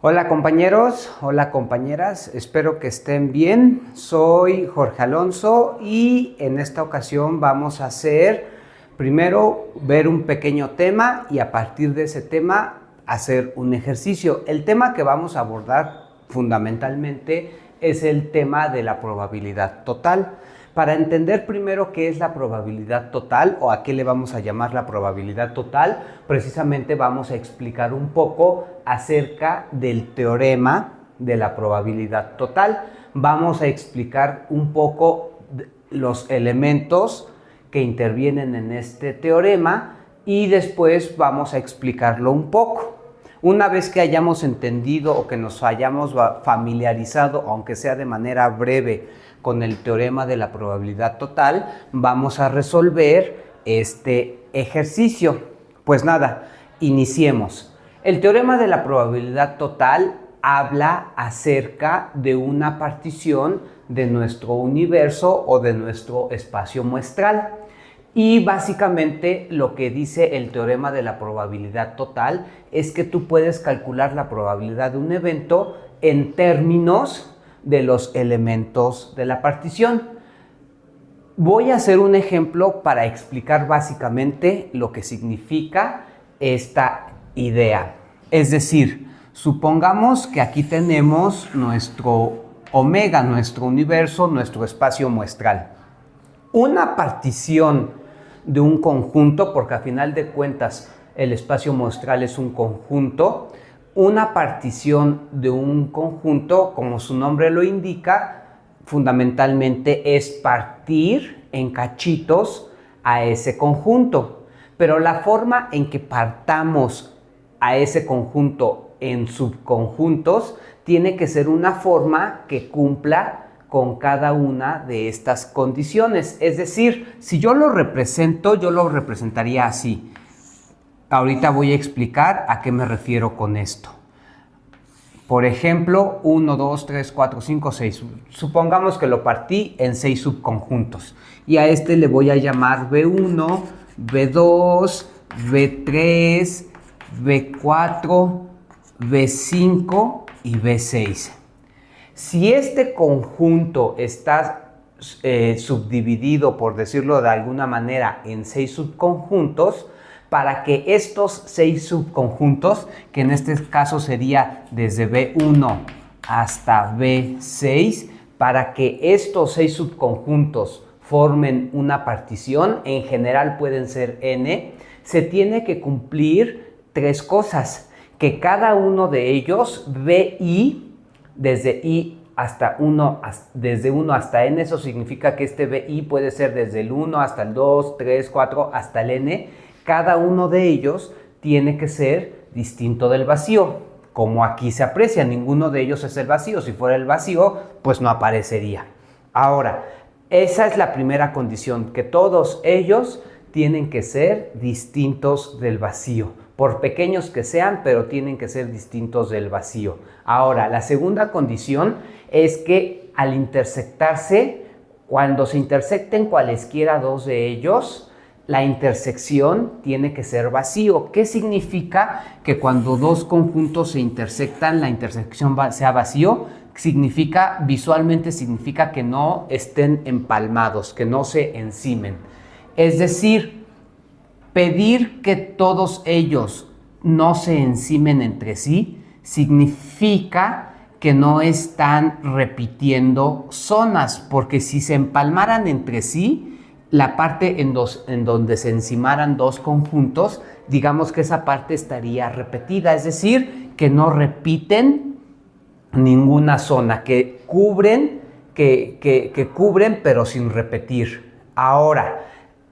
Hola compañeros, hola compañeras, espero que estén bien. Soy Jorge Alonso y en esta ocasión vamos a primero ver un pequeño tema y a partir de ese tema hacer un ejercicio. El tema que vamos a abordar fundamentalmente es el tema de la probabilidad total. Para entender primero qué es la probabilidad total o a qué le vamos a llamar la probabilidad total, precisamente vamos a explicar un poco acerca del teorema de la probabilidad total. Vamos a explicar un poco los elementos que intervienen en este teorema y después vamos a explicarlo un poco. Una vez que hayamos entendido o que nos hayamos familiarizado, aunque sea de manera breve, con el teorema de la probabilidad total, vamos a resolver este ejercicio. Pues nada, iniciemos. El teorema de la probabilidad total habla acerca de una partición de nuestro universo o de nuestro espacio muestral. Y básicamente lo que dice el teorema de la probabilidad total es que tú puedes calcular la probabilidad de un evento en términos de los elementos de la partición. Voy a hacer un ejemplo para explicar básicamente lo que significa esta idea. Es decir, supongamos que aquí tenemos nuestro omega, nuestro universo, nuestro espacio muestral. Una partición de un conjunto, porque a final de cuentas el espacio muestral es un conjunto, una partición de un conjunto, como su nombre lo indica, fundamentalmente es partir en cachitos a ese conjunto. Pero la forma en que partamos a ese conjunto en subconjuntos tiene que ser una forma que cumpla con cada una de estas condiciones. Es decir, si yo lo represento, yo lo representaría así. Ahorita voy a explicar a qué me refiero con esto. Por ejemplo, 1, 2, 3, 4, 5, 6. Supongamos que lo partí en 6 subconjuntos. Y a este le voy a llamar B1, B2, B3, B4, B5 y B6. Si este conjunto está subdividido, por decirlo de alguna manera, en 6 subconjuntos, para que estos 6 subconjuntos, que en este caso sería desde B1 hasta B6, para que estos 6 subconjuntos formen una partición, en general pueden ser n, se tiene que cumplir 3 cosas, que cada uno de ellos, BI, desde I hasta 1, desde 1 hasta n, eso significa que este BI puede ser desde el 1 hasta el 2, 3, 4, hasta el n, cada uno de ellos tiene que ser distinto del vacío. Como aquí se aprecia, ninguno de ellos es el vacío. Si fuera el vacío, pues no aparecería. Ahora, esa es la primera condición, que todos ellos tienen que ser distintos del vacío. Por pequeños que sean, pero tienen que ser distintos del vacío. Ahora, la segunda condición es que al intersectarse, cuando se intersecten cualesquiera dos de ellos, la intersección tiene que ser vacío. ¿Qué significa que cuando dos conjuntos se intersectan, la intersección sea vacío? Visualmente significa que no estén empalmados, que no se encimen. Es decir, pedir que todos ellos no se encimen entre sí significa que no están repitiendo zonas, porque si se empalmaran entre sí, la parte en donde se encimaran dos conjuntos, digamos que esa parte estaría repetida, es decir, que no repiten ninguna zona, que cubren pero sin repetir. Ahora,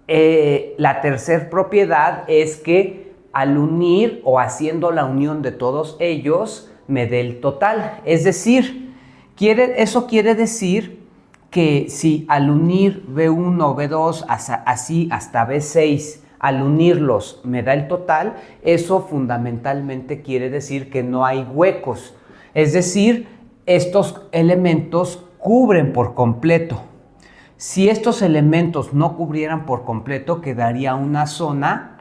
la tercera propiedad es que al unir o haciendo la unión de todos ellos, me dé el total. Es decir, eso quiere decir que si al unir B1, B2, así hasta B6, al unirlos me da el total, eso fundamentalmente quiere decir que no hay huecos. Es decir, estos elementos cubren por completo. Si estos elementos no cubrieran por completo, quedaría una zona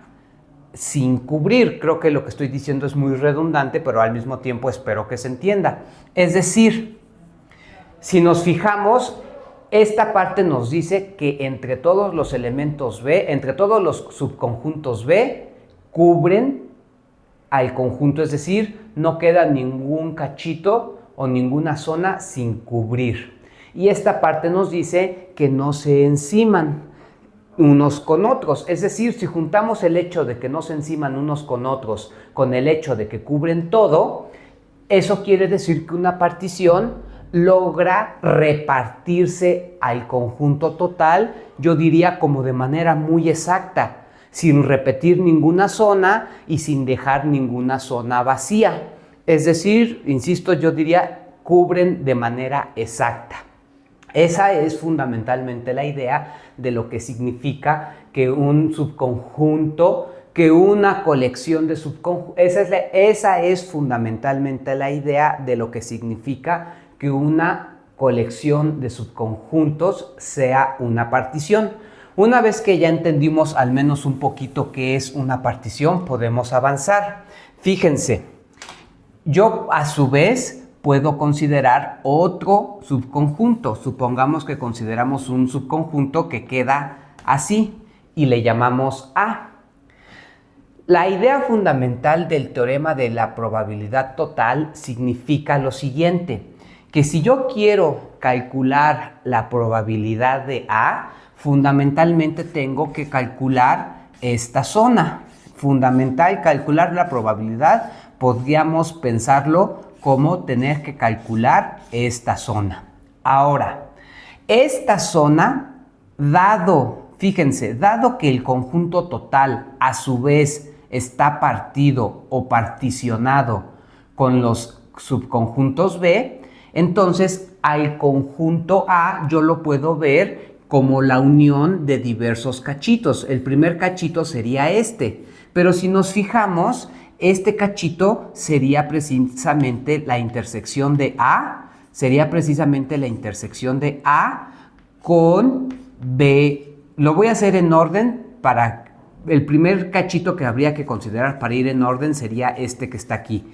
sin cubrir. Creo que lo que estoy diciendo es muy redundante, pero al mismo tiempo espero que se entienda. Es decir, si nos fijamos, esta parte nos dice que entre todos los elementos B, entre todos los subconjuntos B, cubren al conjunto, es decir, no queda ningún cachito o ninguna zona sin cubrir. Y esta parte nos dice que no se enciman unos con otros, es decir, si juntamos el hecho de que no se enciman unos con otros con el hecho de que cubren todo, eso quiere decir que una partición logra repartirse al conjunto total, yo diría como de manera muy exacta, sin repetir ninguna zona y sin dejar ninguna zona vacía. Es decir, insisto, yo diría cubren de manera exacta. Esa es fundamentalmente la idea de lo que significa que un subconjunto, que una colección de subconjuntos, esa es fundamentalmente la idea de lo que significa que una colección de subconjuntos sea una partición. Una vez que ya entendimos al menos un poquito qué es una partición, podemos avanzar. Fíjense, yo a su vez puedo considerar otro subconjunto. Supongamos que consideramos un subconjunto que queda así y le llamamos A. La idea fundamental del teorema de la probabilidad total significa lo siguiente, que si yo quiero calcular la probabilidad de A, fundamentalmente tengo que calcular esta zona. Fundamental calcular la probabilidad, podríamos pensarlo como tener que calcular esta zona. Ahora, esta zona, fíjense, dado que el conjunto total a su vez está partido o particionado con los subconjuntos B, entonces al conjunto A yo lo puedo ver como la unión de diversos cachitos. El primer cachito sería este, pero si nos fijamos, este cachito sería precisamente la intersección de A, con B. Lo voy a hacer en orden para el primer cachito que habría que considerar para ir en orden sería este que está aquí.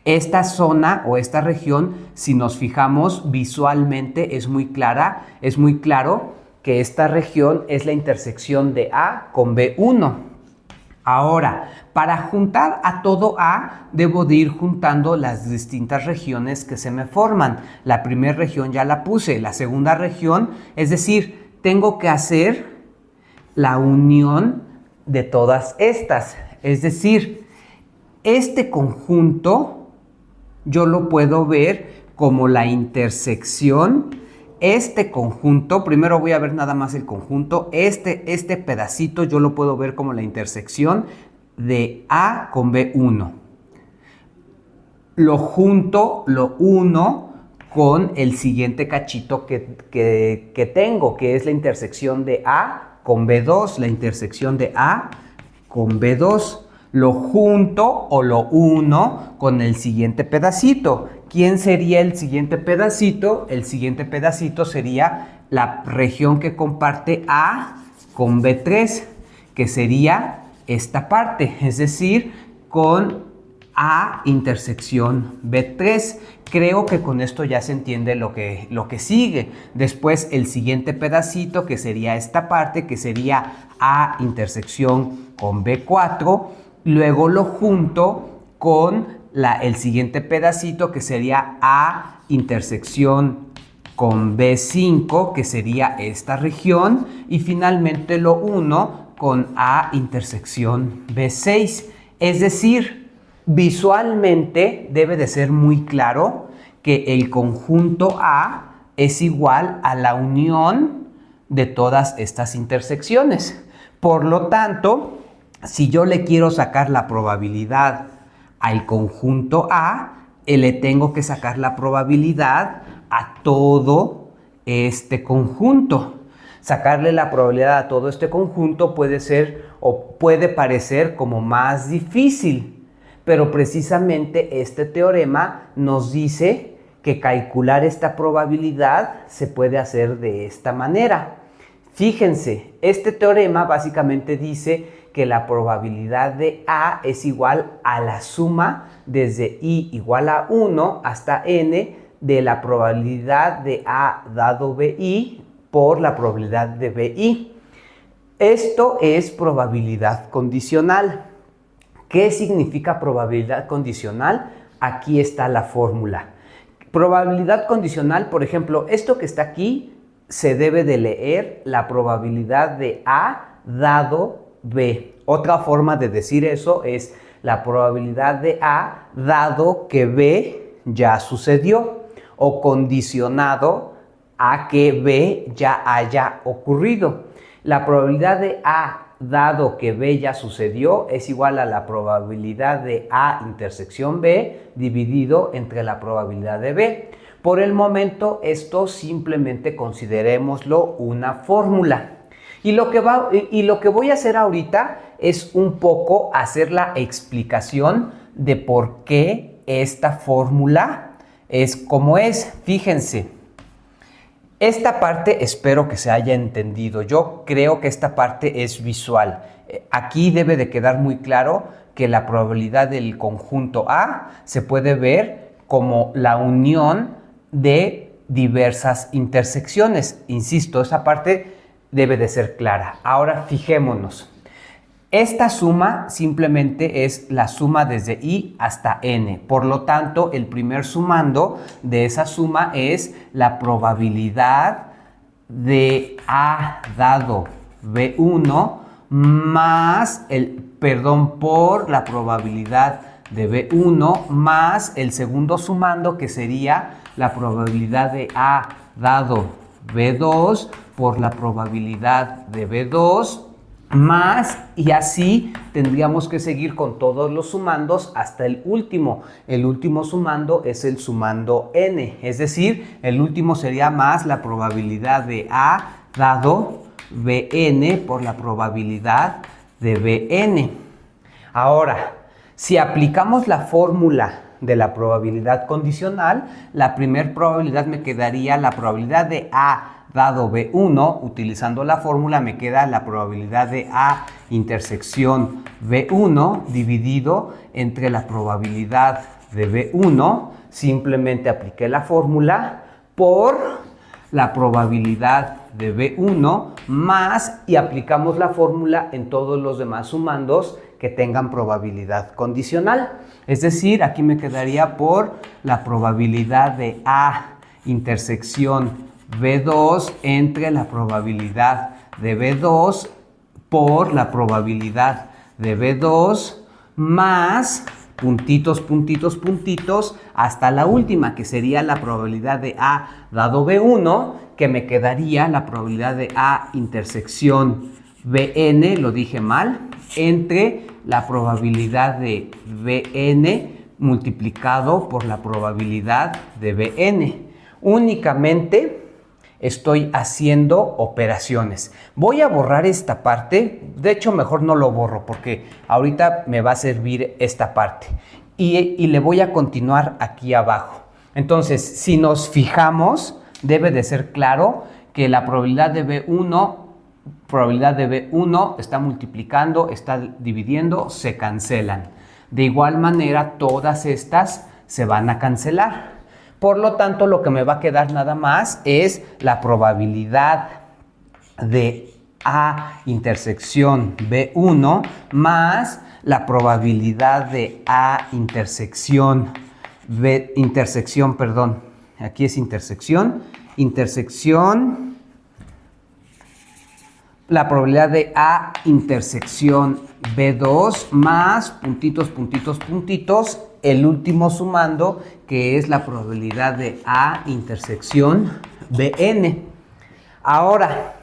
Esta zona o esta región, si nos fijamos visualmente, es muy claro que esta región es la intersección de A con B1. Ahora, para juntar a todo A, debo de ir juntando las distintas regiones que se me forman. La primera región ya la puse, la segunda región, es decir, tengo que hacer la unión de todas estas. Es decir, este conjunto yo lo puedo ver como la intersección. Este conjunto, primero voy a ver nada más el conjunto, este pedacito yo lo puedo ver como la intersección de A con B1. Lo junto, lo uno con el siguiente cachito que tengo, que es la intersección de A con B2, la intersección de A con B2. Lo junto o lo uno con el siguiente pedacito. ¿Quién sería el siguiente pedacito? El siguiente pedacito sería la región que comparte A con B3, que sería esta parte, es decir, con A intersección B3. Creo que con esto ya se entiende lo que sigue. Después el siguiente pedacito, que sería esta parte, que sería A intersección con B4. Luego lo junto con el siguiente pedacito, que sería A intersección con B5, que sería esta región. Y finalmente lo uno con A intersección B6. Es decir, visualmente debe de ser muy claro que el conjunto A es igual a la unión de todas estas intersecciones. Por lo tanto, si yo le quiero sacar la probabilidad al conjunto A, le tengo que sacar la probabilidad a todo este conjunto. Sacarle la probabilidad a todo este conjunto puede ser o puede parecer como más difícil, pero precisamente este teorema nos dice que calcular esta probabilidad se puede hacer de esta manera. Fíjense, este teorema básicamente dice que la probabilidad de A es igual a la suma desde I igual a 1 hasta N de la probabilidad de A dado BI por la probabilidad de BI. Esto es probabilidad condicional. ¿Qué significa probabilidad condicional? Aquí está la fórmula. Probabilidad condicional, por ejemplo, esto que está aquí se debe de leer la probabilidad de A dado B. Otra forma de decir eso es la probabilidad de A dado que B ya sucedió o condicionado a que B ya haya ocurrido. La probabilidad de A dado que B ya sucedió es igual a la probabilidad de A intersección B dividido entre la probabilidad de B. Por el momento esto simplemente considerémoslo una fórmula. Y lo que voy a hacer ahorita es un poco hacer la explicación de por qué esta fórmula es como es. Fíjense. Esta parte espero que se haya entendido. Yo creo que esta parte es visual. Aquí debe de quedar muy claro que la probabilidad del conjunto A se puede ver como la unión de diversas intersecciones. Insisto, esa parte debe de ser clara. Ahora fijémonos. Esta suma simplemente es la suma desde I hasta N. Por lo tanto, el primer sumando de esa suma es la probabilidad de A dado B1 más por la probabilidad de B1 más el segundo sumando, que sería la probabilidad de A dado B2 por la probabilidad de B2 más, y así tendríamos que seguir con todos los sumandos hasta el último. El último sumando es el sumando n, es decir, el último sería más la probabilidad de A dado Bn por la probabilidad de Bn. Ahora, si aplicamos la fórmula de la probabilidad condicional, la primera probabilidad me quedaría la probabilidad de A dado B1, utilizando la fórmula me queda la probabilidad de A intersección B1 dividido entre la probabilidad de B1, simplemente apliqué la fórmula por la probabilidad de B1 más, y aplicamos la fórmula en todos los demás sumandos que tengan probabilidad condicional. Es decir, aquí me quedaría por la probabilidad de A intersección B2 entre la probabilidad de B2 por la probabilidad de B2 más puntitos, puntitos, puntitos hasta la última, que sería la probabilidad de A dado B1, que me quedaría la probabilidad de A intersección Bn, lo dije mal, entre la probabilidad de Bn multiplicado por la probabilidad de Bn. Únicamente estoy haciendo operaciones. Voy a borrar esta parte. De hecho, mejor no lo borro porque ahorita me va a servir esta parte. Y le voy a continuar aquí abajo. Entonces, si nos fijamos, debe de ser claro que la probabilidad de B1 está multiplicando, está dividiendo, se cancelan. De igual manera, todas estas se van a cancelar. Por lo tanto, lo que me va a quedar nada más es la probabilidad de A intersección B1 más la probabilidad de A aquí es intersección, la probabilidad de A intersección B2 más puntitos, puntitos, puntitos, el último sumando, que es la probabilidad de A intersección Bn. Ahora,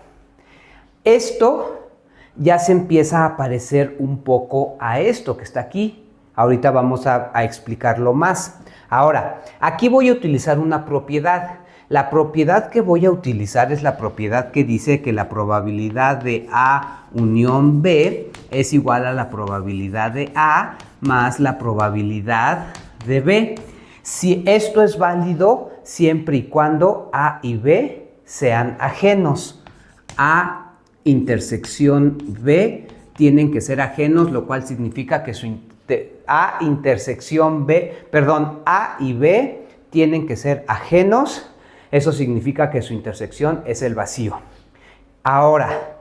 esto ya se empieza a parecer un poco a esto que está aquí. Ahorita vamos a explicarlo más. Ahora, aquí voy a utilizar una propiedad. La propiedad que voy a utilizar es la propiedad que dice que la probabilidad de A unión B es igual a la probabilidad de A más la probabilidad de B. Si esto es válido siempre y cuando A y B sean ajenos. A intersección B tienen que ser ajenos, lo cual significa que A y B tienen que ser ajenos. Eso significa que su intersección es el vacío. Ahora,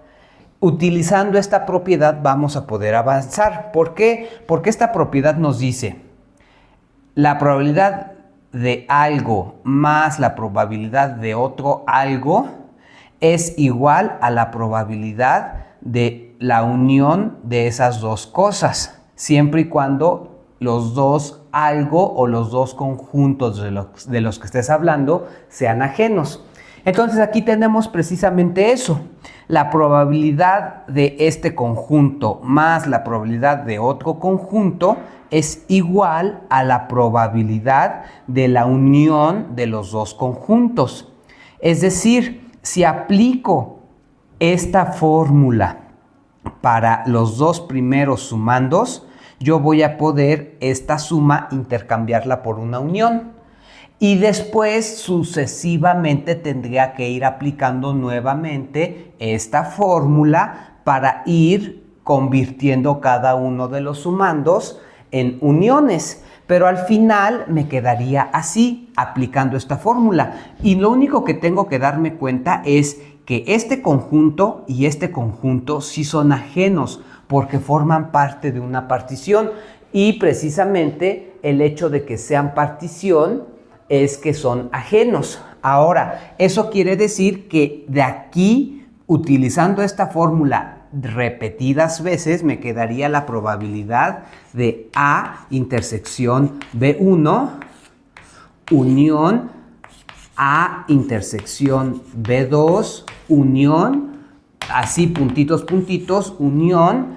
utilizando esta propiedad vamos a poder avanzar. ¿Por qué? Porque esta propiedad nos dice la probabilidad de algo más la probabilidad de otro algo es igual a la probabilidad de la unión de esas dos cosas, siempre y cuando los dos algo o los dos conjuntos de los que estés hablando sean ajenos. Entonces aquí tenemos precisamente eso. La probabilidad de este conjunto más la probabilidad de otro conjunto es igual a la probabilidad de la unión de los dos conjuntos. Es decir, si aplico esta fórmula para los dos primeros sumandos, yo voy a poder esta suma intercambiarla por una unión. Y después sucesivamente tendría que ir aplicando nuevamente esta fórmula para ir convirtiendo cada uno de los sumandos en uniones. Pero al final me quedaría así, aplicando esta fórmula. Y lo único que tengo que darme cuenta es que este conjunto y este conjunto sí son ajenos porque forman parte de una partición. Y precisamente el hecho de que sean partición es que son ajenos. Ahora, eso quiere decir que de aquí, utilizando esta fórmula repetidas veces, me quedaría la probabilidad de A intersección B1 unión A intersección B2 unión, así puntitos, puntitos, unión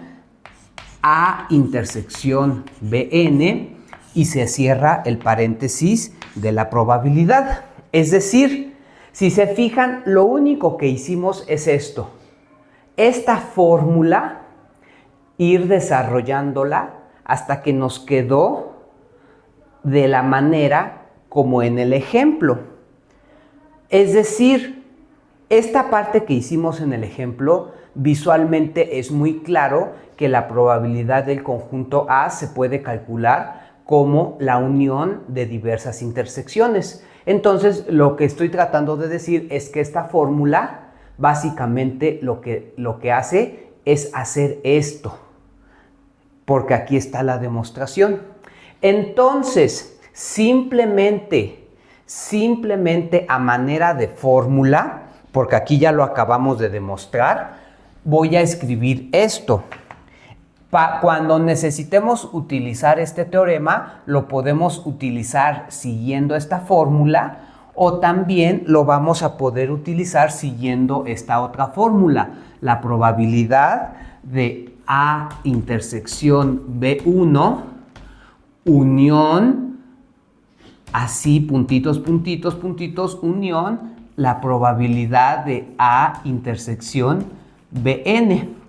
A intersección Bn y se cierra el paréntesis de la probabilidad. Es decir, si se fijan, lo único que hicimos es esto. Esta fórmula, ir desarrollándola hasta que nos quedó de la manera como en el ejemplo. Es decir, esta parte que hicimos en el ejemplo, visualmente es muy claro que la probabilidad del conjunto A se puede calcular como la unión de diversas intersecciones. Entonces, lo que estoy tratando de decir es que esta fórmula básicamente lo que hace es hacer esto, porque aquí está la demostración. Entonces, simplemente a manera de fórmula, porque aquí ya lo acabamos de demostrar, voy a escribir esto. Cuando necesitemos utilizar este teorema, lo podemos utilizar siguiendo esta fórmula o también lo vamos a poder utilizar siguiendo esta otra fórmula. La probabilidad de A intersección B1 unión, así puntitos, puntitos, puntitos, unión, la probabilidad de A intersección Bn.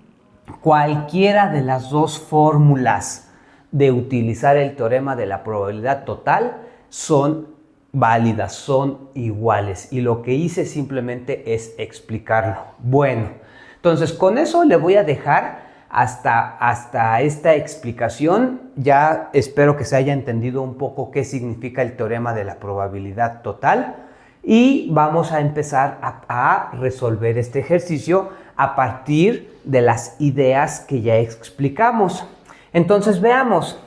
Cualquiera de las dos fórmulas de utilizar el teorema de la probabilidad total son válidas, son iguales. Y lo que hice simplemente es explicarlo. Bueno, entonces con eso le voy a dejar hasta esta explicación. Ya espero que se haya entendido un poco qué significa el teorema de la probabilidad total. Y vamos a empezar a resolver este ejercicio a partir de las ideas que ya explicamos. Entonces veamos,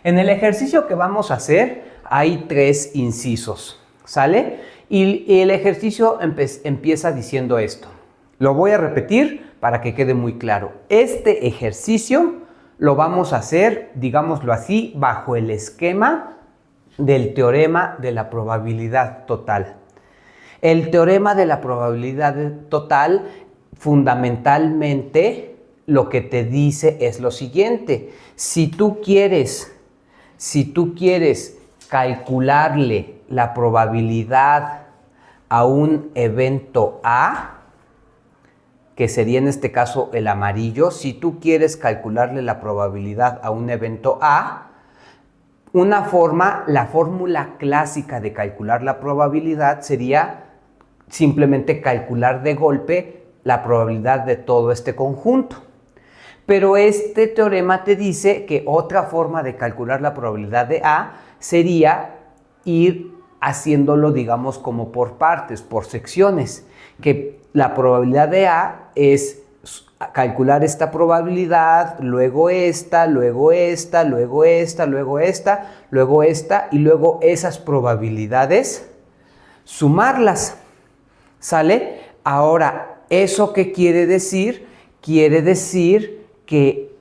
en el ejercicio que vamos a hacer hay 3 incisos, ¿sale? Y el ejercicio empieza diciendo esto. Lo voy a repetir para que quede muy claro. Este ejercicio lo vamos a hacer, digámoslo así, bajo el esquema del teorema de la probabilidad total. El teorema de la probabilidad total fundamentalmente lo que te dice es lo siguiente. Si tú quieres calcularle la probabilidad a un evento A, que sería en este caso el amarillo, si tú quieres calcularle la probabilidad a un evento A, la fórmula clásica de calcular la probabilidad sería simplemente calcular de golpe la probabilidad de todo este conjunto. Pero este teorema te dice que otra forma de calcular la probabilidad de A sería ir haciéndolo, digamos, como por partes, por secciones, que la probabilidad de A es calcular esta probabilidad, luego esta, luego esta, luego esta, luego esta, luego esta, y luego esas probabilidades, sumarlas, ¿sale? Ahora, ¿eso qué quiere decir? Quiere decir que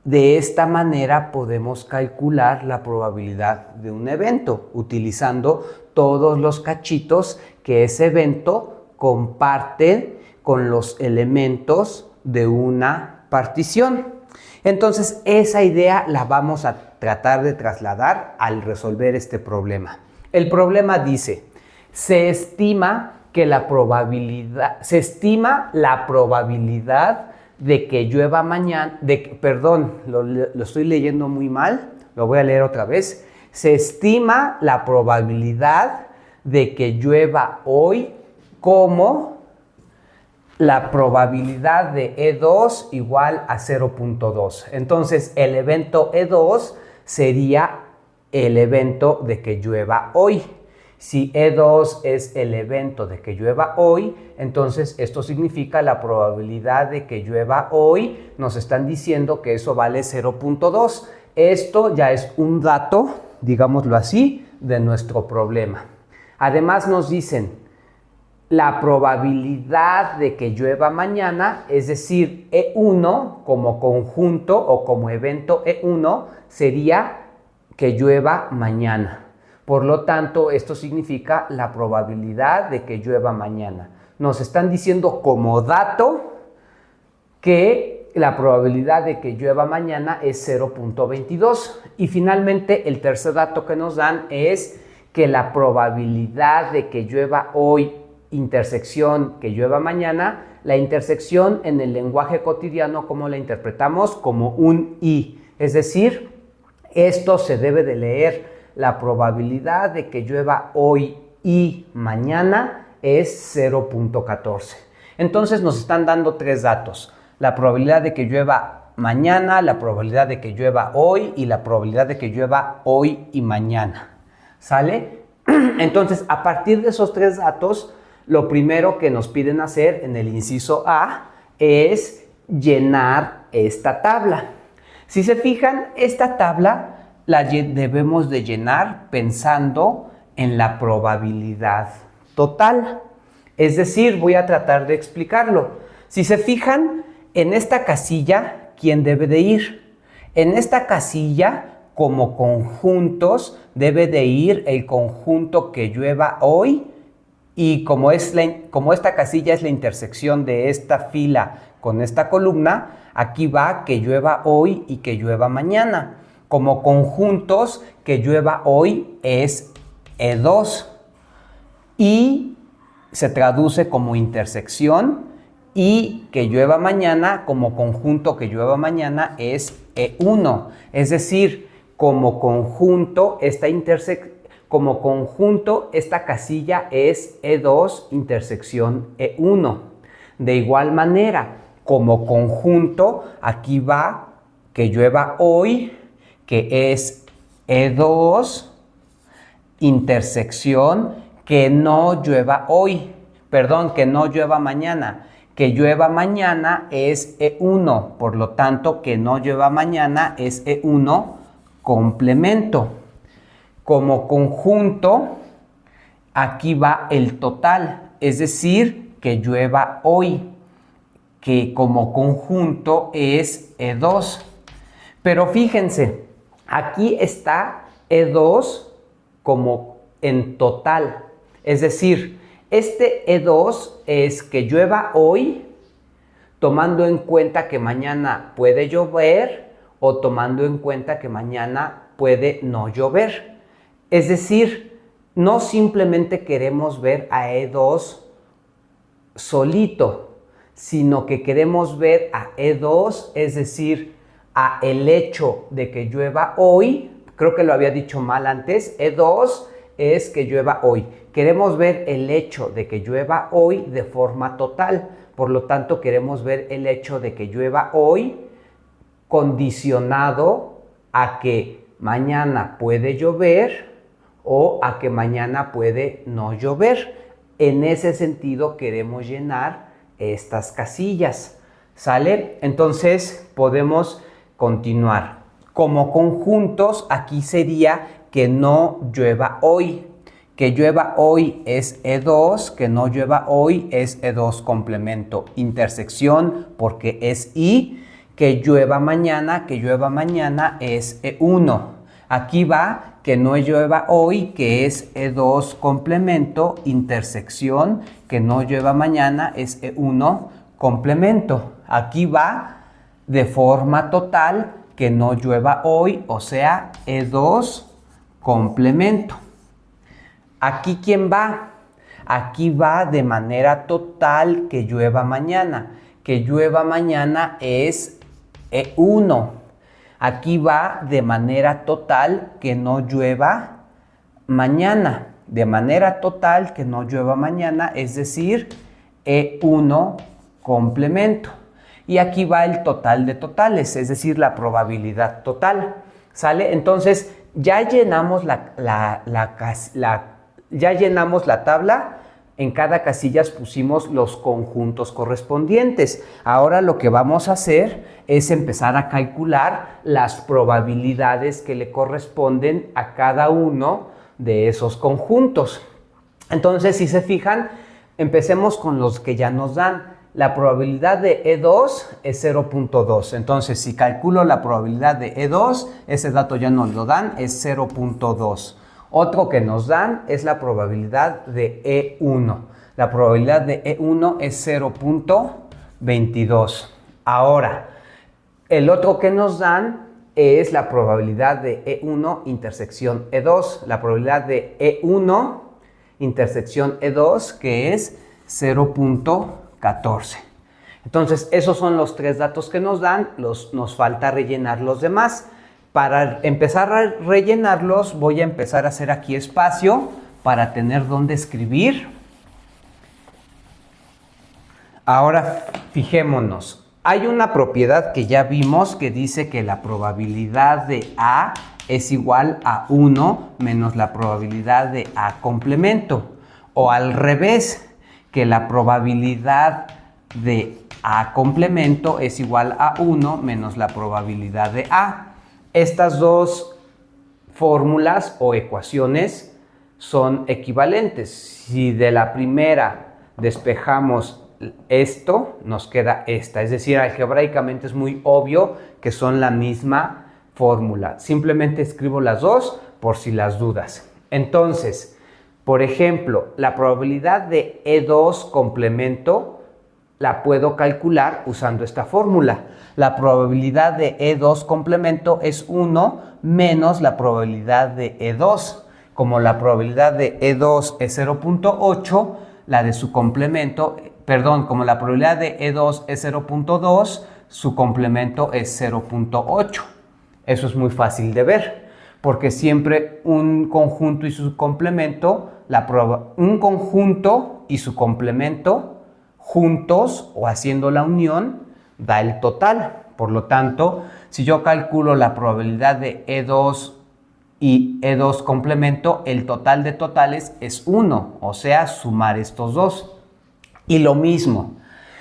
de esta manera podemos calcular la probabilidad de un evento, utilizando todos los cachitos que ese evento comparte con los elementos de una partición. Entonces, esa idea la vamos a tratar de trasladar al resolver este problema. El problema dice, se estima la probabilidad de que llueva mañana, perdón, lo estoy leyendo muy mal, lo voy a leer otra vez. Se estima la probabilidad de que llueva hoy como la probabilidad de E2 igual a 0.2. Entonces, el evento E2 sería el evento de que llueva hoy. Si E2 es el evento de que llueva hoy, entonces esto significa la probabilidad de que llueva hoy. Nos están diciendo que eso vale 0.2. Esto ya es un dato, digámoslo así, de nuestro problema. Además nos dicen la probabilidad de que llueva mañana, es decir, E1 como conjunto o como evento E1 sería que llueva mañana. Por lo tanto, esto significa la probabilidad de que llueva mañana. Nos están diciendo como dato que la probabilidad de que llueva mañana es 0.22. Y finalmente, el tercer dato que nos dan es que la probabilidad de que llueva hoy, intersección que llueva mañana, la intersección en el lenguaje cotidiano, ¿cómo la interpretamos? Como un i. Es decir, esto se debe de leer. La probabilidad de que llueva hoy y mañana es 0.14. Entonces nos están dando tres datos. La probabilidad de que llueva mañana, la probabilidad de que llueva hoy y la probabilidad de que llueva hoy y mañana. ¿Sale? Entonces, a partir de esos tres datos, lo primero que nos piden hacer en el inciso A es llenar esta tabla. Si se fijan, esta tabla la debemos de llenar pensando en la probabilidad total. Es decir, voy a tratar de explicarlo. Si se fijan, en esta casilla, ¿quién debe de ir? En esta casilla, como conjuntos, debe de ir el conjunto que llueva hoy, y como esta casilla es la intersección de esta fila con esta columna, aquí va que llueva hoy y que llueva mañana. Como conjuntos, que llueva hoy es E2 y se traduce como intersección, y que llueva mañana como conjunto que llueva mañana es E1. Es decir, como conjunto esta casilla es E2 intersección E1. De igual manera, como conjunto, aquí va que llueva hoy, que es E2 intersección que no llueva hoy, perdón, que no llueva mañana. Que llueva mañana es E1, por lo tanto, que no llueva mañana es E1 complemento. Como conjunto, aquí va el total, es decir, que llueva hoy, que como conjunto es E2. Pero fíjense, aquí está E2 como en total, es decir, este E2 es que llueva hoy, tomando en cuenta que mañana puede llover o tomando en cuenta que mañana puede no llover. Es decir, no simplemente queremos ver a E2 solito, sino que queremos ver a E2, es decir, a el hecho de que llueva hoy. Creo que lo había dicho mal antes, E2 es que llueva hoy. Queremos ver el hecho de que llueva hoy de forma total. Por lo tanto, queremos ver el hecho de que llueva hoy condicionado a que mañana puede llover o a que mañana puede no llover. En ese sentido queremos llenar estas casillas, ¿sale? Entonces podemos continuar. Como conjuntos, aquí sería que no llueva hoy. Que llueva hoy es E2, que no llueva hoy es E2 complemento. Intersección porque es I. Que llueva mañana es E1. Aquí va que no llueva hoy, que es E2 complemento. Intersección, que no llueva mañana es E1 complemento. Aquí va de forma total, que no llueva hoy, o sea, E2 complemento. ¿Aquí quién va? Aquí va de manera total que llueva mañana. Que llueva mañana es E1. Aquí va de manera total que no llueva mañana. De manera total que no llueva mañana, es decir, E1 complemento. Y aquí va el total de totales, es decir, la probabilidad total. ¿Sale? Entonces, ya llenamos ya llenamos la tabla. En cada casilla pusimos los conjuntos correspondientes. Ahora lo que vamos a hacer es empezar a calcular las probabilidades que le corresponden a cada uno de esos conjuntos. Entonces, si se fijan, empecemos con los que ya nos dan. La probabilidad de E2 es 0.2. Entonces, si calculo la probabilidad de E2, ese dato ya nos lo dan, es 0.2. Otro que nos dan es la probabilidad de E1. La probabilidad de E1 es 0.22. Ahora, el otro que nos dan es la probabilidad de E1 intersección E2. La probabilidad de E1 intersección E2, que es 0.14. Entonces, esos son los tres datos que nos dan. Nos falta rellenar los demás. Para empezar a rellenarlos, voy a empezar a hacer aquí espacio para tener dónde escribir. Ahora, fijémonos. Hay una propiedad que ya vimos que dice que la probabilidad de A es igual a 1 menos la probabilidad de A complemento. O al revés, que la probabilidad de A complemento es igual a 1 menos la probabilidad de A. Estas dos fórmulas o ecuaciones son equivalentes. Si de la primera despejamos esto, nos queda esta. Es decir, algebraicamente es muy obvio que son la misma fórmula. Simplemente escribo las dos por si las dudas. Entonces, por ejemplo, la probabilidad de E2 complemento la puedo calcular usando esta fórmula. La probabilidad de E2 complemento es 1 menos la probabilidad de E2. Como la probabilidad de E2 es 0.8, la de su complemento, como la probabilidad de E2 es 0.2, su complemento es 0.8. Eso es muy fácil de ver, porque siempre un conjunto y su complemento, un conjunto y su complemento juntos o haciendo la unión da el total. Por lo tanto, si yo calculo la probabilidad de E2 y E2 complemento, el total de totales es 1, o sea, sumar estos dos. Y lo mismo,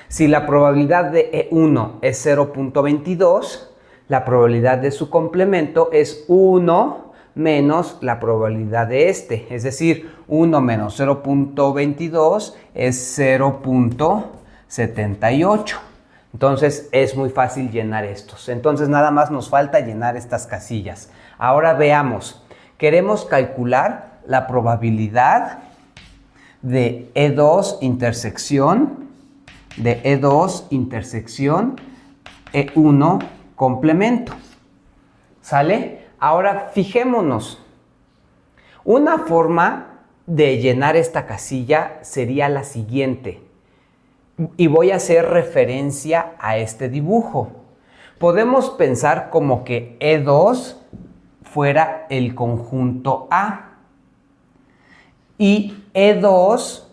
si la probabilidad de E1 es 0.22, la probabilidad de su complemento es 1 menos la probabilidad de este. Es decir, 1 menos 0.22 es 0.78. Entonces es muy fácil llenar estos. Entonces nada más nos falta llenar estas casillas. Ahora veamos. Queremos calcular la probabilidad de E2 intersección E1 complemento. ¿Sale? Ahora fijémonos. Una forma de llenar esta casilla sería la siguiente. Y voy a hacer referencia a este dibujo. Podemos pensar como que E2 fuera el conjunto A. Y E2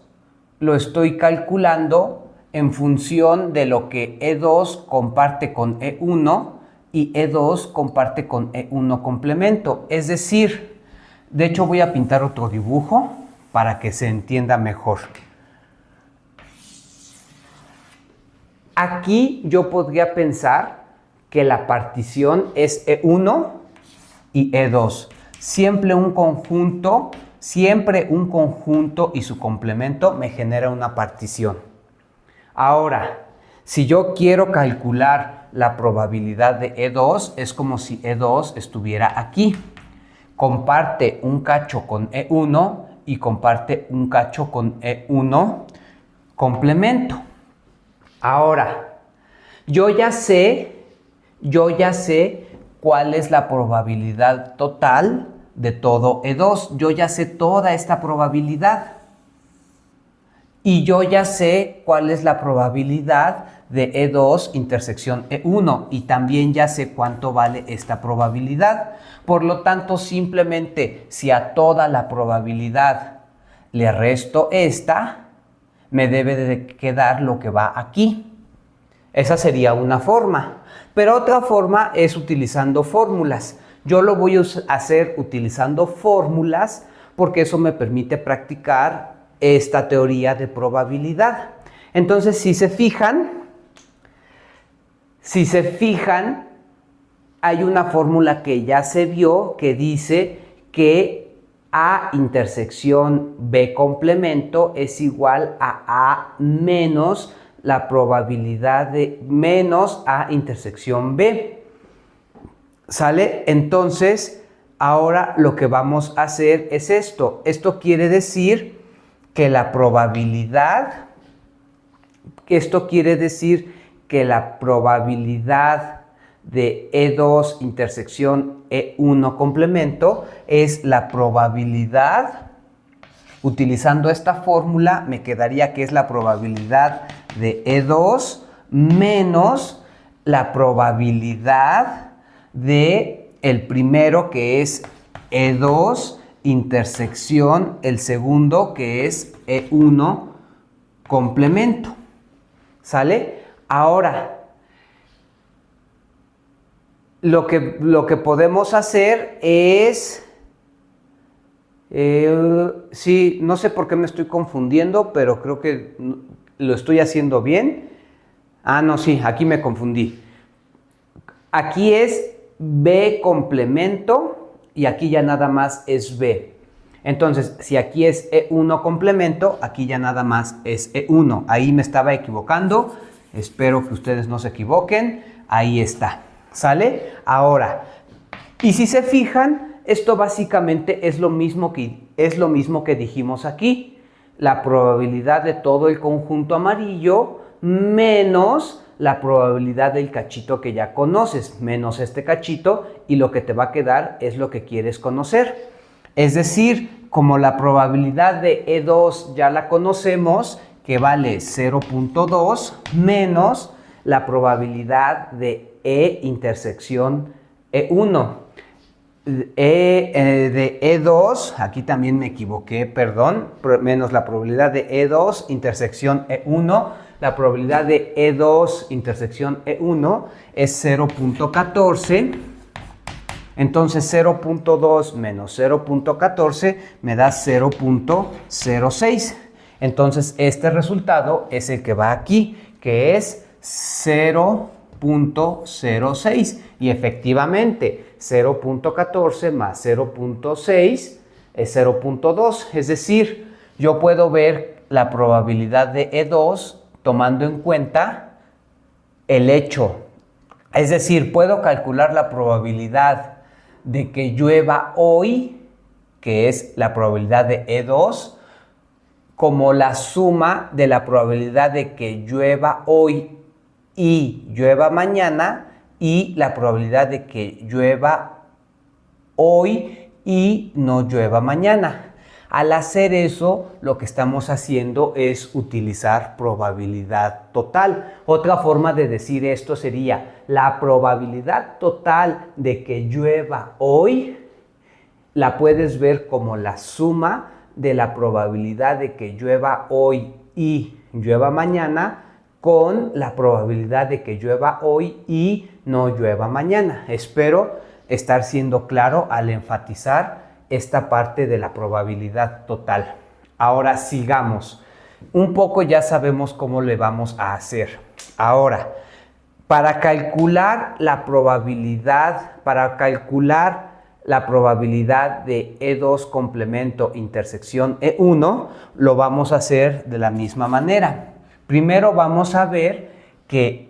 lo estoy calculando en función de lo que E2 comparte con E1 y E2 comparte con E1 complemento. Es decir, de hecho voy a pintar otro dibujo para que se entienda mejor. Aquí yo podría pensar que la partición es E1 y E2. Siempre un conjunto y su complemento me genera una partición. Ahora, si yo quiero calcular la probabilidad de E2, es como si E2 estuviera aquí. Comparte un cacho con E1 y comparte un cacho con E1 complemento. Ahora, yo ya sé cuál es la probabilidad total de todo E2. Yo ya sé toda esta probabilidad. Y yo ya sé cuál es la probabilidad de E2 intersección E1. Y también ya sé cuánto vale esta probabilidad. Por lo tanto, simplemente si a toda la probabilidad le resto esta, me debe de quedar lo que va aquí. Esa sería una forma. Pero otra forma es utilizando fórmulas. Yo lo voy a hacer utilizando fórmulas porque eso me permite practicar esta teoría de probabilidad. Entonces, si se fijan, hay una fórmula que ya se vio que dice que A intersección B complemento es igual a A menos la probabilidad de menos A intersección B. ¿Sale? Entonces, ahora lo que vamos a hacer es esto. Esto quiere decir que la probabilidad de E2 intersección E1 complemento es la probabilidad, utilizando esta fórmula, me quedaría que es la probabilidad de E2 menos la probabilidad de el primero, que es E2 intersección el segundo, que es E1 complemento. ¿Sale? Ahora, lo que podemos hacer es... sí, no sé por qué me estoy confundiendo, pero creo que lo estoy haciendo bien. Ah, no, sí, aquí me confundí. Aquí es B complemento y aquí ya nada más es B. Entonces, si aquí es E1 complemento, aquí ya nada más es E1. Ahí me estaba equivocando. Espero que ustedes no se equivoquen. Ahí está. ¿Sale? Ahora, y si se fijan, esto básicamente es lo mismo que dijimos aquí. La probabilidad de todo el conjunto amarillo menos la probabilidad del cachito que ya conoces, menos este cachito, y lo que te va a quedar es lo que quieres conocer. Es decir, como la probabilidad de E2 ya la conocemos, que vale 0.2, menos la probabilidad de E intersección E1. De E2, aquí también me equivoqué, perdón, menos la probabilidad de E2 intersección E1. La probabilidad de E2 intersección E1 es 0.14. Entonces 0.2 menos 0.14 me da 0.06. Entonces este resultado es el que va aquí, que es 0.06. Y efectivamente 0.14 más 0.6 es 0.2. Es decir, yo puedo ver la probabilidad de E2 tomando en cuenta el hecho. Es decir, puedo calcular la probabilidad de que llueva hoy, que es la probabilidad de E2, como la suma de la probabilidad de que llueva hoy y llueva mañana, y la probabilidad de que llueva hoy y no llueva mañana. Al hacer eso, lo que estamos haciendo es utilizar probabilidad total. Otra forma de decir esto sería: la probabilidad total de que llueva hoy la puedes ver como la suma de la probabilidad de que llueva hoy y llueva mañana con la probabilidad de que llueva hoy y no llueva mañana. Espero estar siendo claro al enfatizar esta parte de la probabilidad total. Ahora sigamos. Un poco ya sabemos cómo le vamos a hacer. Ahora, para calcular la probabilidad de E2 complemento intersección E1, lo vamos a hacer de la misma manera. Primero vamos a ver que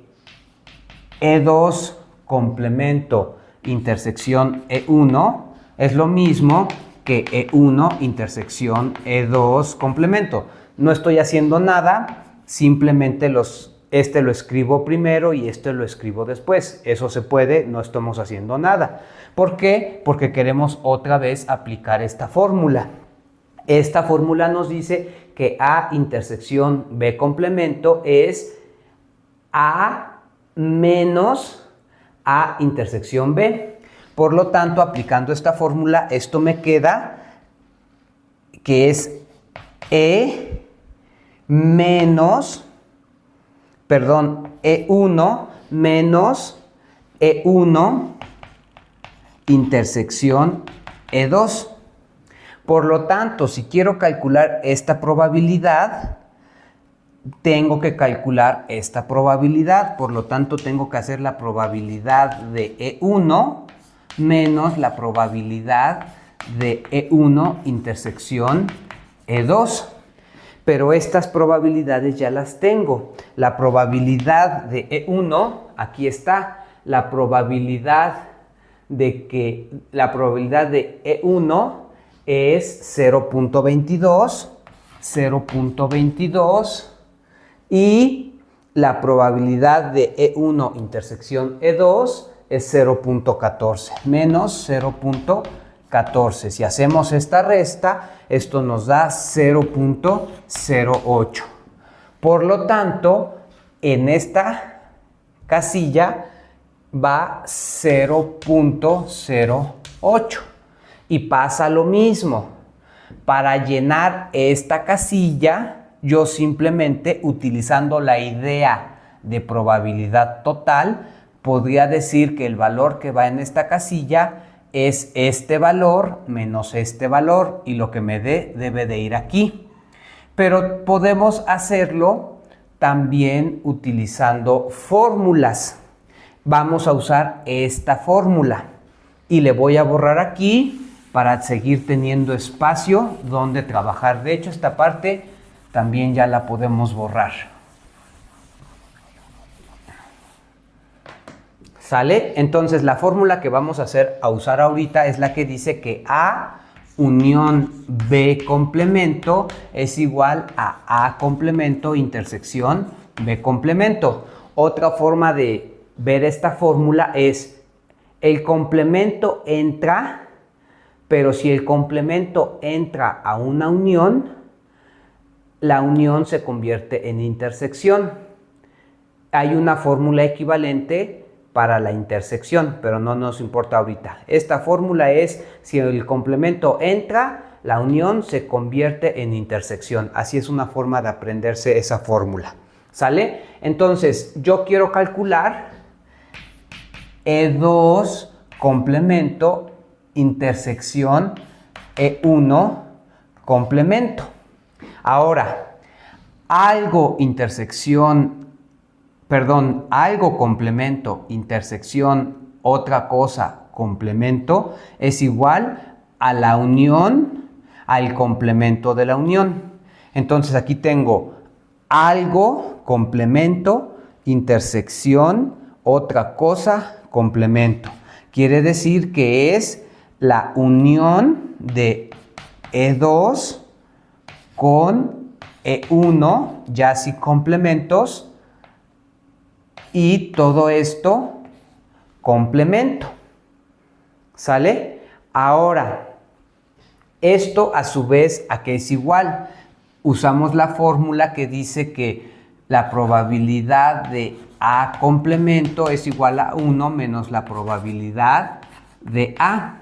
E2 complemento intersección E1 es lo mismo que E1 intersección E2 complemento. No estoy haciendo nada, simplemente este lo escribo primero y este lo escribo después. Eso se puede, no estamos haciendo nada. ¿Por qué? Porque queremos otra vez aplicar esta fórmula. Esta fórmula nos dice que A intersección B complemento es A menos A intersección B. Por lo tanto, aplicando esta fórmula, esto me queda que es E1 menos E1 intersección E2. Por lo tanto, si quiero calcular esta probabilidad, tengo que calcular esta probabilidad. Por lo tanto, tengo que hacer la probabilidad de E1 menos la probabilidad de E1 intersección E2. Pero estas probabilidades ya las tengo. La probabilidad de E1, aquí está. La probabilidad de E1 es 0.22 y la probabilidad de E1 intersección E2 es 0.14, menos 0.14. Si hacemos esta resta, esto nos da 0.08. Por lo tanto, en esta casilla va 0.08. Y pasa lo mismo. Para llenar esta casilla, yo simplemente utilizando la idea de probabilidad total, podría decir que el valor que va en esta casilla es este valor menos este valor y lo que me dé debe de ir aquí. Pero podemos hacerlo también utilizando fórmulas. Vamos a usar esta fórmula y le voy a borrar aquí para seguir teniendo espacio donde trabajar. De hecho, esta parte también ya la podemos borrar. ¿Sale? Entonces, la fórmula que vamos a usar ahorita es la que dice que A unión B complemento es igual a A complemento intersección B complemento. Otra forma de ver esta fórmula es el complemento entra, pero si el complemento entra a una unión, la unión se convierte en intersección. Hay una fórmula equivalente para la intersección, pero no nos importa ahorita. Esta fórmula es si el complemento entra, la unión se convierte en intersección. Así es una forma de aprenderse esa fórmula. ¿Sale? Entonces, yo quiero calcular E2 complemento intersección E1 complemento. Ahora, algo complemento intersección otra cosa complemento es igual a la unión al complemento de la unión. Entonces aquí tengo algo complemento intersección otra cosa complemento. Quiere decir que es la unión de E2 con E1, ya sin complementos, y todo esto complemento. ¿Sale? Ahora, esto a su vez, ¿a qué es igual? Usamos la fórmula que dice que la probabilidad de A complemento es igual a 1 menos la probabilidad de A.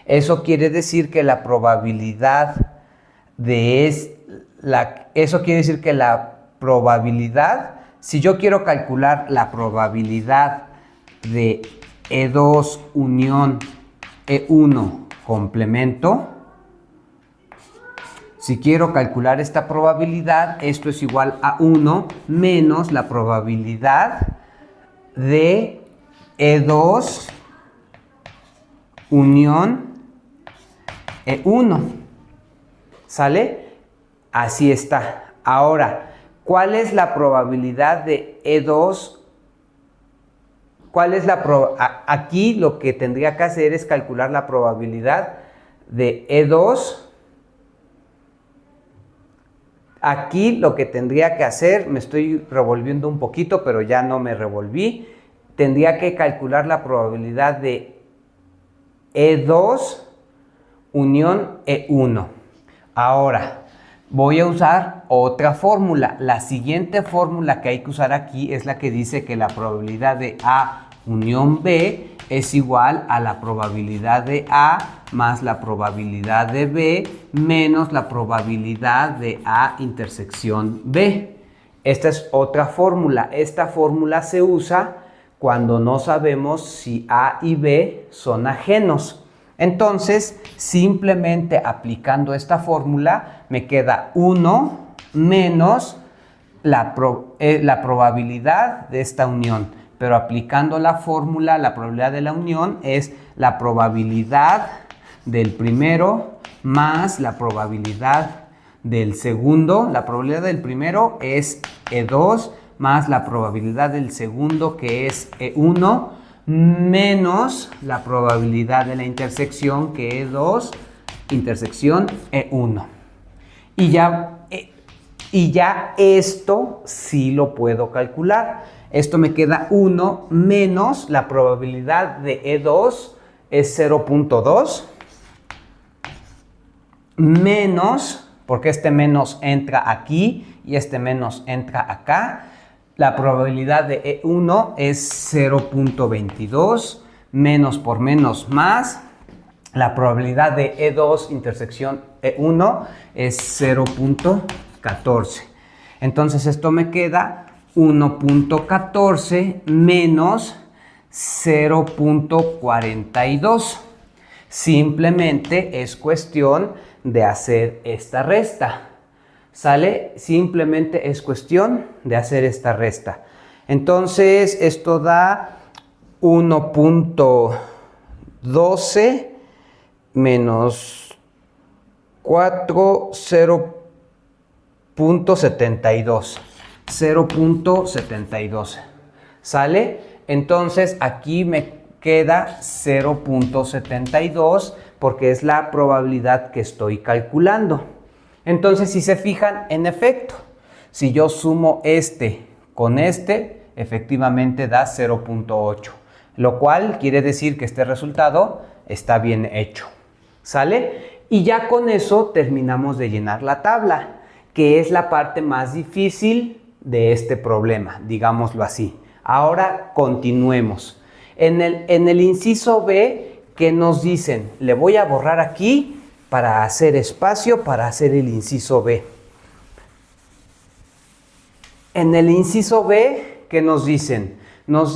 Eso quiere decir que la probabilidad Si yo quiero calcular la probabilidad de E2 unión E1 complemento, si quiero calcular esta probabilidad, esto es igual a 1 menos la probabilidad de E2 unión E1. ¿Sale? Así está. Ahora, ¿cuál es la probabilidad de E2? Aquí lo que tendría que hacer es calcular la probabilidad de E2. Aquí lo que tendría que hacer, me estoy revolviendo un poquito, pero ya no me revolví. Tendría que calcular la probabilidad de E2 unión E1. Ahora, voy a usar otra fórmula. La siguiente fórmula que hay que usar aquí es la que dice que la probabilidad de A unión B es igual a la probabilidad de A más la probabilidad de B menos la probabilidad de A intersección B. Esta es otra fórmula. Esta fórmula se usa cuando no sabemos si A y B son ajenos. Entonces, simplemente aplicando esta fórmula, me queda 1 menos la probabilidad de esta unión. Pero aplicando la fórmula, la probabilidad de la unión es la probabilidad del primero más la probabilidad del segundo. La probabilidad del primero es E2 más la probabilidad del segundo, que es E1, menos la probabilidad de la intersección, que es E2 intersección E1. Y ya esto sí lo puedo calcular. Esto me queda 1 menos la probabilidad de E2 es 0.2 menos, porque este menos entra aquí y este menos entra acá. La probabilidad de E1 es 0.22 menos por menos más. La probabilidad de E2 intersección E1 es 0.14. Entonces esto me queda 1.14 menos 0.42. Simplemente es cuestión de hacer esta resta. ¿Sale? Simplemente es cuestión de hacer esta resta. Entonces esto da 1.12 menos 4, 0.72. 0.72. ¿Sale? Entonces aquí me queda 0.72 porque es la probabilidad que estoy calculando. Entonces, si se fijan, en efecto, si yo sumo este con este, efectivamente da 0.8, lo cual quiere decir que este resultado está bien hecho. ¿Sale? Y ya con eso terminamos de llenar la tabla, que es la parte más difícil de este problema, digámoslo así. Ahora continuemos. En el inciso B, ¿qué nos dicen? Le voy a borrar aquí para hacer espacio para hacer el inciso B. En el inciso B, ¿qué nos dicen? Nos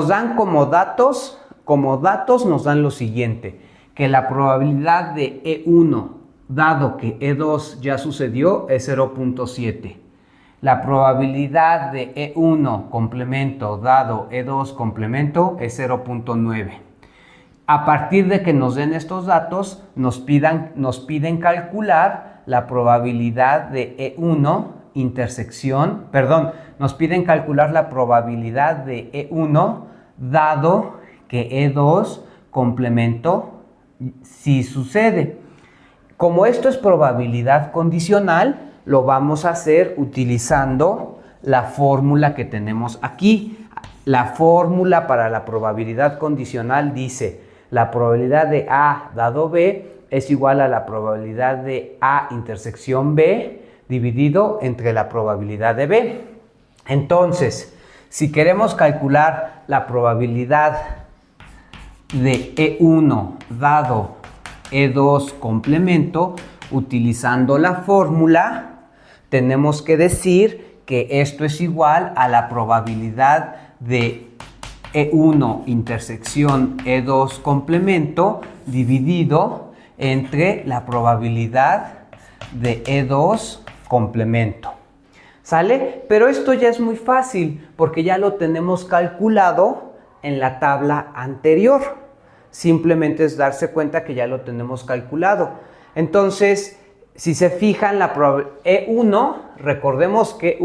dan como datos nos dan lo siguiente, que la probabilidad de E1, dado que E2 ya sucedió, es 0.7. La probabilidad de E1 complemento dado E2 complemento es 0.9. A partir de que nos den estos datos, nos piden calcular la probabilidad de E1 intersección, nos piden calcular la probabilidad de E1 dado que E2 complemento sí sucede. Como esto es probabilidad condicional, lo vamos a hacer utilizando la fórmula que tenemos aquí. La fórmula para la probabilidad condicional dice: la probabilidad de A dado B es igual a la probabilidad de A intersección B dividido entre la probabilidad de B. Entonces, si queremos calcular la probabilidad de E1 dado E2 complemento, utilizando la fórmula, tenemos que decir que esto es igual a la probabilidad de E1 intersección E2 complemento dividido entre la probabilidad de E2 complemento. ¿Sale? Pero esto ya es muy fácil porque ya lo tenemos calculado en la tabla anterior. Simplemente es darse cuenta que ya lo tenemos calculado. Entonces, si se fijan, la E1, recordemos que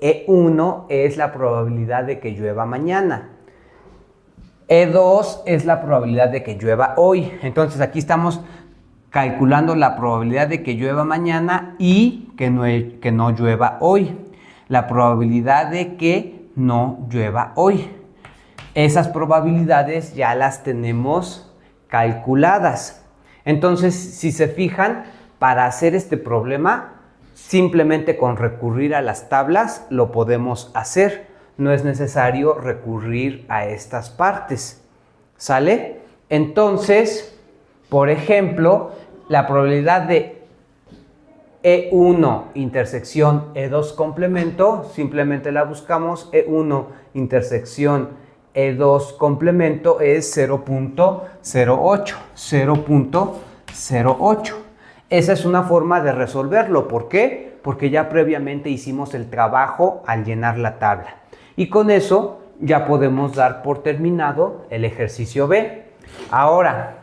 E1 es la probabilidad de que llueva mañana. E2 es la probabilidad de que llueva hoy. Entonces, aquí estamos calculando la probabilidad de que llueva mañana y que no llueva hoy. La probabilidad de que no llueva hoy. Esas probabilidades ya las tenemos calculadas. Entonces, si se fijan, para hacer este problema, simplemente con recurrir a las tablas lo podemos hacer. No es necesario recurrir a estas partes. ¿Sale? Entonces, por ejemplo, la probabilidad de E1 intersección E2 complemento, simplemente la buscamos. E1 intersección E2 complemento es 0.08. 0.08. Esa es una forma de resolverlo. ¿Por qué? Porque ya previamente hicimos el trabajo al llenar la tabla. Y con eso ya podemos dar por terminado el ejercicio B. Ahora,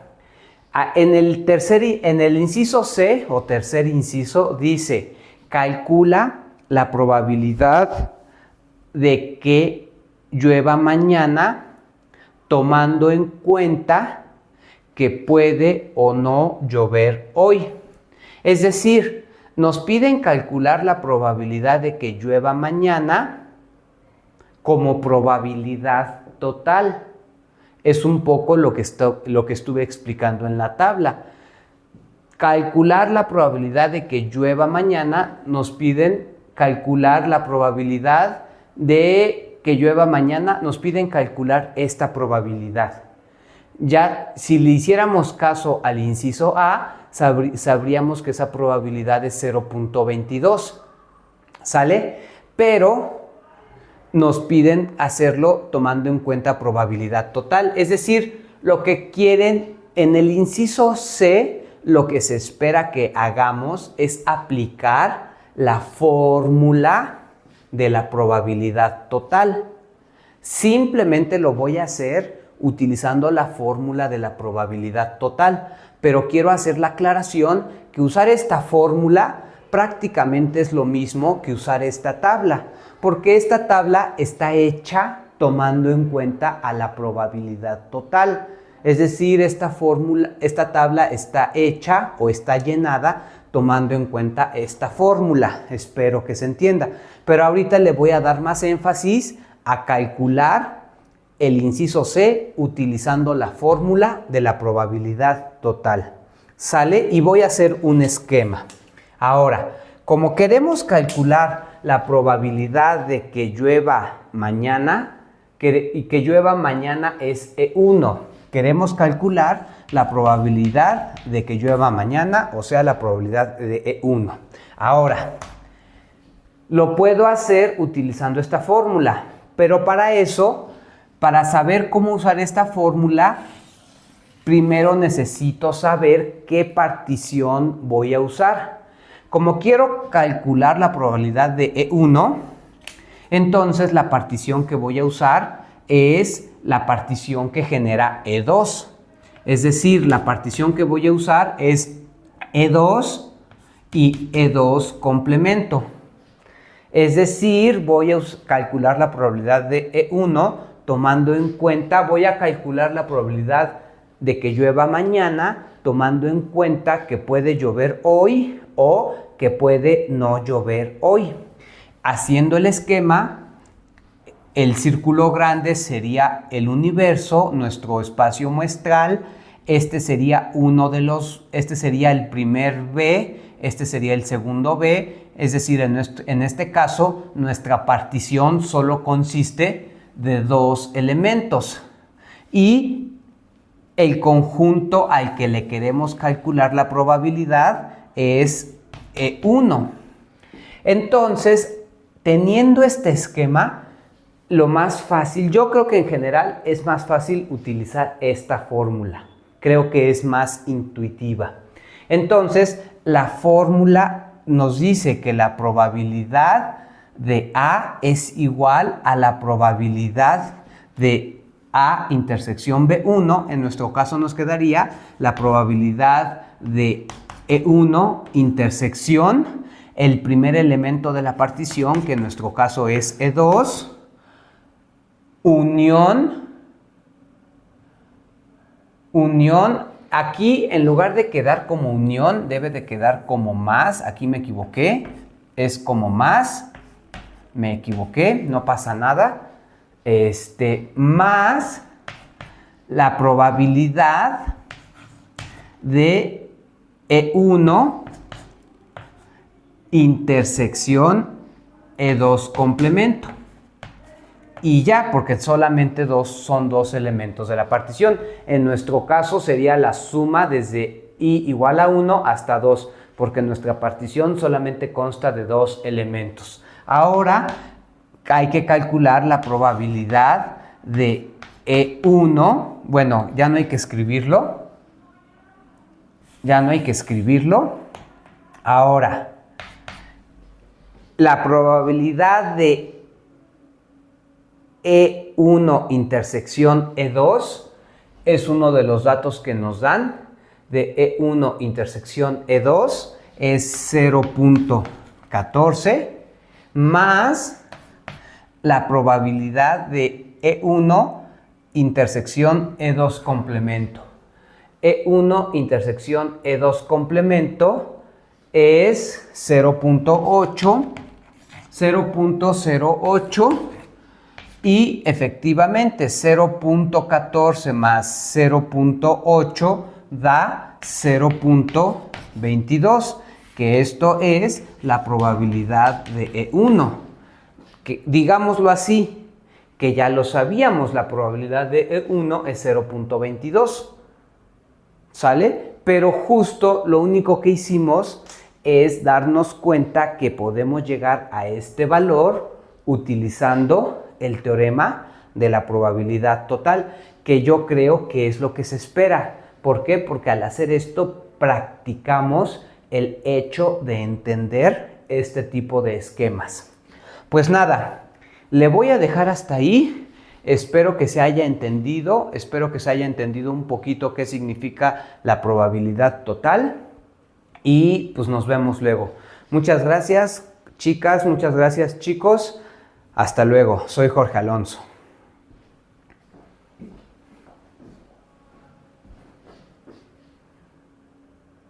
en el inciso C o tercer inciso dice, calcula la probabilidad de que llueva mañana tomando en cuenta que puede o no llover hoy. Es decir, nos piden calcular la probabilidad de que llueva mañana como probabilidad total. Es un poco lo que estuve explicando en la tabla. Calcular la probabilidad de que llueva mañana, nos piden calcular la probabilidad de que llueva mañana, nos piden calcular esta probabilidad. Ya, si le hiciéramos caso al inciso A, sabríamos que esa probabilidad es 0.22. ¿Sale? Pero nos piden hacerlo tomando en cuenta probabilidad total. Es decir, lo que quieren en el inciso C, lo que se espera que hagamos es aplicar la fórmula de la probabilidad total. Simplemente lo voy a hacer utilizando la fórmula de la probabilidad total, pero quiero hacer la aclaración que usar esta fórmula prácticamente es lo mismo que usar esta tabla, porque esta tabla está hecha tomando en cuenta a la probabilidad total. Es decir, esta tabla está hecha o está llenada tomando en cuenta esta fórmula. Espero que se entienda. Pero ahorita le voy a dar más énfasis a calcular el inciso C utilizando la fórmula de la probabilidad total. ¿Sale? Y voy a hacer un esquema. Ahora, como queremos calcular la probabilidad de que llueva mañana, y que llueva mañana es E1. Queremos calcular la probabilidad de que llueva mañana, o sea, la probabilidad de E1. Ahora, lo puedo hacer utilizando esta fórmula, pero para eso, para saber cómo usar esta fórmula, primero necesito saber qué partición voy a usar. Como quiero calcular la probabilidad de E1, entonces la partición que voy a usar es la partición que genera E2. Es decir, la partición que voy a usar es E2 y E2 complemento. Es decir, voy a calcular la probabilidad de E1 tomando en cuenta, voy a calcular la probabilidad de que llueva mañana tomando en cuenta que puede llover hoy o que puede no llover hoy. Haciendo el esquema, el círculo grande sería el universo, nuestro espacio muestral. Este sería el primer B, este sería el segundo B. Es decir, en este caso, nuestra partición solo consiste de dos elementos. Y el conjunto al que le queremos calcular la probabilidad es E1. Entonces, teniendo este esquema, lo más fácil, yo creo que en general es más fácil utilizar esta fórmula. Creo que es más intuitiva. Entonces, la fórmula nos dice que la probabilidad de A es igual a la probabilidad de A intersección B1. En nuestro caso nos quedaría la probabilidad de E1 intersección el primer elemento de la partición, que en nuestro caso es E2, unión, aquí en lugar de quedar como unión, debe de quedar como más, aquí me equivoqué, es como más, me equivoqué, no pasa nada, más la probabilidad de E1 intersección E2 complemento. Y ya, porque solamente son dos elementos de la partición. En nuestro caso sería la suma desde i igual a 1 hasta 2, porque nuestra partición solamente consta de dos elementos. Ahora hay que calcular la probabilidad de E1. Bueno, ya no hay que escribirlo. Ahora, la probabilidad de E1 intersección E2 es uno de los datos que nos dan. De E1 intersección E2 es 0.14 más la probabilidad de E1 intersección E2 complemento. E1 intersección E2 complemento es 0.08 y efectivamente 0.14 más 0.8 da 0.22, que esto es la probabilidad de E1. Que, digámoslo así, que ya lo sabíamos, la probabilidad de E1 es 0.22. ¿Sale? Pero justo lo único que hicimos es darnos cuenta que podemos llegar a este valor utilizando el teorema de la probabilidad total, que yo creo que es lo que se espera. ¿Por qué? Porque al hacer esto practicamos el hecho de entender este tipo de esquemas. Pues nada, le voy a dejar hasta ahí. Espero que se haya entendido un poquito qué significa la probabilidad total y pues nos vemos luego. Muchas gracias, chicas, muchas gracias, chicos. Hasta luego, soy Jorge Alonso.